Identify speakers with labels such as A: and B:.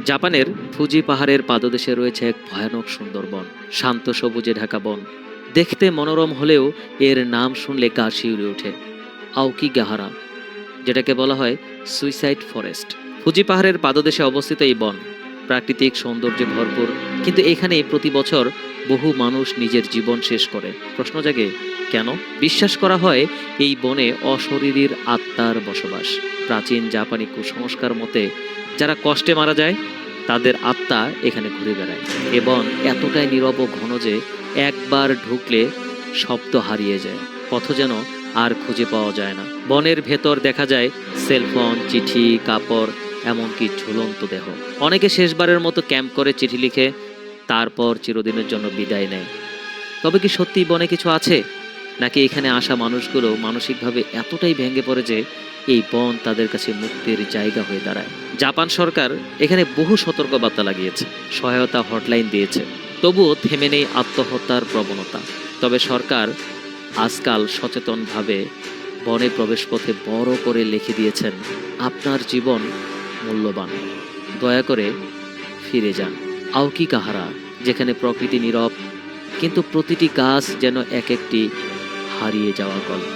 A: জাপানের ফুজি পাহাড়ের পাদদেশে রয়েছে এক ভয়ানক সুন্দর বন। শান্ত সবুজে ঢাকা বন, দেখতে মনোরম হলেও এর নাম শুনলে গা শিউরে ওঠে। আওকিগাহারা, যেটাকে বলা হয় সুইসাইড ফরেস্ট। ফুজি পাহাড়ের পাদদেশে অবস্থিত এই বন প্রাকৃতিক সৌন্দর্যে ভরপুর, কিন্তু এখানে প্রতি বছর বহু মানুষ নিজের জীবন শেষ করে। প্রশ্ন জাগে, কেন? বিশ্বাস করা হয় এই বনে অশরীরীর আত্মার বসবাস। প্রাচীন জাপানি কুসংস্কার মতে যারা কষ্টে মারা যায় তাদের আত্মা এখানে ঘুরে বেড়ায়। এ বন এতটাই নীরব ও ঘন যে একবার ঢুকলে শব্দ হারিয়ে যায়, পথ যেন আর খুঁজে পাওয়া যায় না। বনের ভেতর দেখা যায় সেলফোন, চিঠি, কাপড়, এমনকি ঝুলন্ত দেহ। অনেকে শেষবারের মতো ক্যাম্প করে চিঠি লিখে তারপর চিরদিনের জন্য বিদায় নেয়। তবে কি সত্যি বনে কিছু আছে, নাকি এখানে আসা মানুষগুলো মানসিকভাবে এতটাই ভেঙে পড়ে যে এই বন তাদের কাছে মুক্তির জায়গা হয়ে দাঁড়ায়? জাপান সরকার এখানে বহু সতর্কবার্তা লাগিয়েছে, সহায়তা হটলাইন দিয়েছে, তবুও থেমে নেই আত্মহত্যার প্রবণতা। তবে সরকার আজকাল সচেতনভাবে বনে প্রবেশপথে বড় করে লিখে দিয়েছেন, আপনার জীবন মূল্যবান, দয়া করে ফিরে যান। আওকিগাহারা, যেখানে প্রকৃতি নীরব, কিন্তু প্রতিটি গাছ যেন এক একটি হারিয়ে যাওয়া গল্প।